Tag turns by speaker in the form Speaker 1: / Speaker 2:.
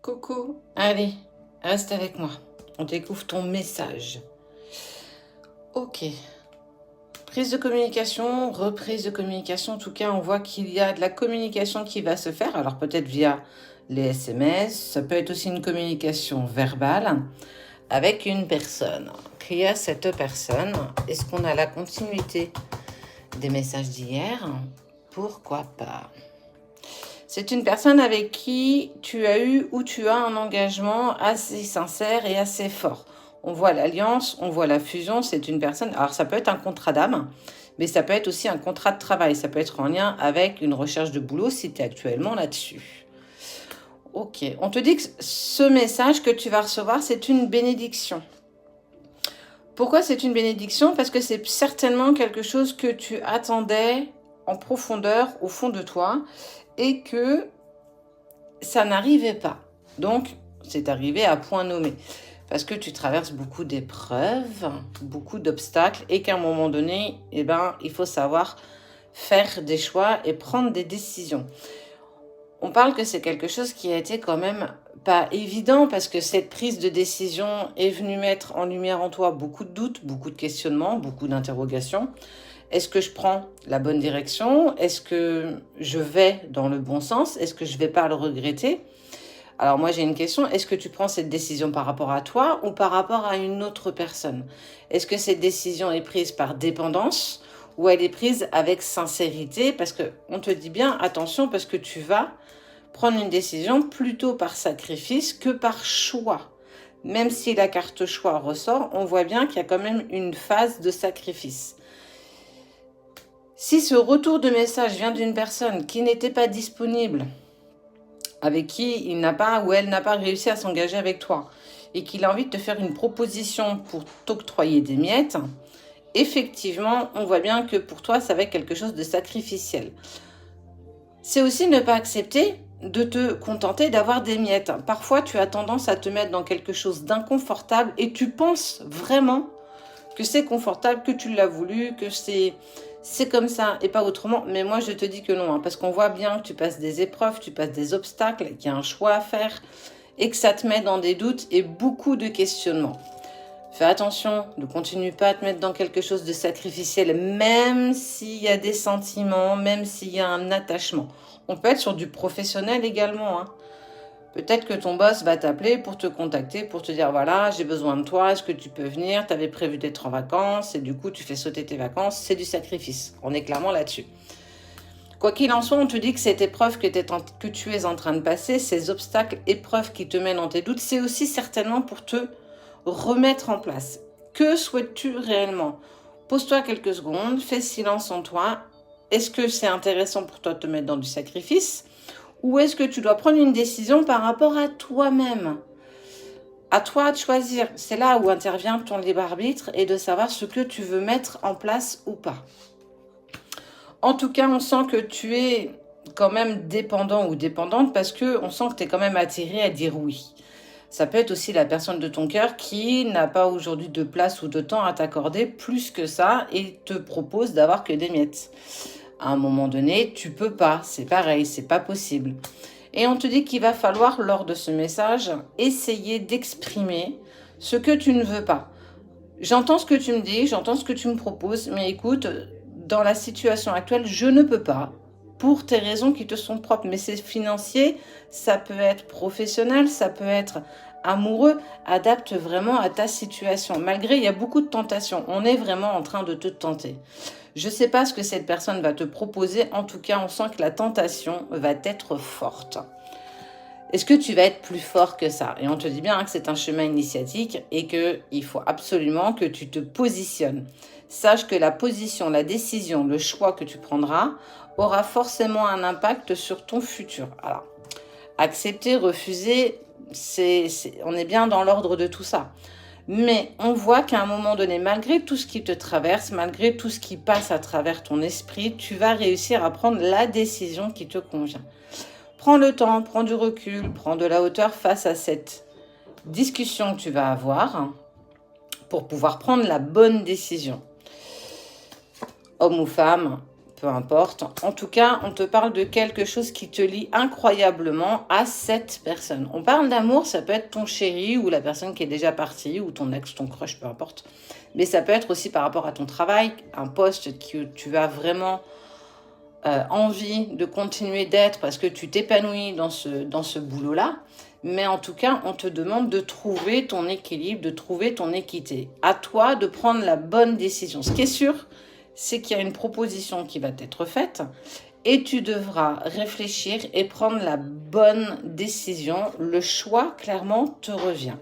Speaker 1: Coucou, allez, reste avec moi. On découvre ton message. Ok. Prise de communication, reprise de communication. En tout cas, on voit qu'il y a de la communication qui va se faire. Alors peut-être via les SMS. Ça peut être aussi une communication verbale avec une personne. Qui est cette personne? Est-ce qu'on a la continuité des messages d'hier? Pourquoi pas? C'est une personne avec qui tu as eu ou tu as un engagement assez sincère et assez fort. On voit l'alliance, on voit la fusion, c'est une personne... Alors ça peut être un contrat d'âme, mais ça peut être aussi un contrat de travail. Ça peut être en lien avec une recherche de boulot si tu es actuellement là-dessus. Ok, on te dit que ce message que tu vas recevoir, c'est une bénédiction. Pourquoi c'est une bénédiction? Parce que c'est certainement quelque chose que tu attendais en profondeur, au fond de toi, et que ça n'arrivait pas. Donc, c'est arrivé à point nommé. Parce que tu traverses beaucoup d'épreuves, beaucoup d'obstacles, et qu'à un moment donné, eh ben, il faut savoir faire des choix et prendre des décisions. On parle que c'est quelque chose qui a été quand même pas évident, parce que cette prise de décision est venue mettre en lumière en toi beaucoup de doutes, beaucoup de questionnements, beaucoup d'interrogations. Est-ce que je prends la bonne direction? Est-ce que je vais dans le bon sens? Est-ce que je ne vais pas le regretter? Alors moi j'ai une question, est-ce que tu prends cette décision par rapport à toi ou par rapport à une autre personne? Est-ce que cette décision est prise par dépendance ou elle est prise avec sincérité? Parce qu'on te dit bien, attention, parce que tu vas prendre une décision plutôt par sacrifice que par choix. Même si la carte choix ressort, on voit bien qu'il y a quand même une phase de sacrifice. Si ce retour de message vient d'une personne qui n'était pas disponible, avec qui il n'a pas ou elle n'a pas réussi à s'engager avec toi, et qu'il a envie de te faire une proposition pour t'octroyer des miettes, effectivement, on voit bien que pour toi, ça va être quelque chose de sacrificiel. C'est aussi ne pas accepter de te contenter d'avoir des miettes. Parfois, tu as tendance à te mettre dans quelque chose d'inconfortable et tu penses vraiment que c'est confortable, que tu l'as voulu, que c'est comme ça et pas autrement. Mais moi, je te dis que non, hein, parce qu'on voit bien que tu passes des épreuves, tu passes des obstacles, qu'il y a un choix à faire et que ça te met dans des doutes et beaucoup de questionnements. Fais attention, ne continue pas à te mettre dans quelque chose de sacrificiel, même s'il y a des sentiments, même s'il y a un attachement. On peut être sur du professionnel également, hein. Peut-être que ton boss va t'appeler pour te contacter, pour te dire, voilà, j'ai besoin de toi, est-ce que tu peux venir? Tu avais prévu d'être en vacances et du coup, tu fais sauter tes vacances. C'est du sacrifice. On est clairement là-dessus. Quoi qu'il en soit, on te dit que cette épreuve que tu es en train de passer, ces obstacles, épreuves qui te mènent dans tes doutes, c'est aussi certainement pour te remettre en place. Que souhaites-tu réellement? Pose-toi quelques secondes, fais silence en toi. Est-ce que c'est intéressant pour toi de te mettre dans du sacrifice? Ou est-ce que tu dois prendre une décision par rapport à toi-même? À toi de choisir. C'est là où intervient ton libre arbitre et de savoir ce que tu veux mettre en place ou pas. En tout cas, on sent que tu es quand même dépendant ou dépendante parce qu'on sent que tu es quand même attiré à dire oui. Ça peut être aussi la personne de ton cœur qui n'a pas aujourd'hui de place ou de temps à t'accorder plus que ça et te propose d'avoir que des miettes. À un moment donné, tu peux pas, c'est pareil, c'est pas possible. Et on te dit qu'il va falloir, lors de ce message, essayer d'exprimer ce que tu ne veux pas. J'entends ce que tu me dis, j'entends ce que tu me proposes, mais écoute, dans la situation actuelle, je ne peux pas, pour tes raisons qui te sont propres. Mais c'est financier, ça peut être professionnel, ça peut être amoureux, adapte vraiment à ta situation. Malgré, il y a beaucoup de tentations, on est vraiment en train de te tenter. Je ne sais pas ce que cette personne va te proposer. En tout cas, on sent que la tentation va être forte. Est-ce que tu vas être plus fort que ça? Et on te dit bien hein, que c'est un chemin initiatique et qu'il faut absolument que tu te positionnes. Sache que la position, la décision, le choix que tu prendras aura forcément un impact sur ton futur. Alors, accepter, refuser, on est bien dans l'ordre de tout ça. Mais on voit qu'à un moment donné, malgré tout ce qui te traverse, malgré tout ce qui passe à travers ton esprit, tu vas réussir à prendre la décision qui te convient. Prends le temps, prends du recul, prends de la hauteur face à cette discussion que tu vas avoir pour pouvoir prendre la bonne décision. Homme ou femme, peu importe. En tout cas, on te parle de quelque chose qui te lie incroyablement à cette personne. On parle d'amour, ça peut être ton chéri ou la personne qui est déjà partie, ou ton ex, ton crush, peu importe. Mais ça peut être aussi par rapport à ton travail, un poste que tu as vraiment envie de continuer d'être parce que tu t'épanouis dans ce boulot-là. Mais en tout cas, on te demande de trouver ton équilibre, de trouver ton équité. À toi de prendre la bonne décision. Ce qui est sûr, c'est qu'il y a une proposition qui va t'être faite et tu devras réfléchir et prendre la bonne décision. Le choix, clairement, te revient.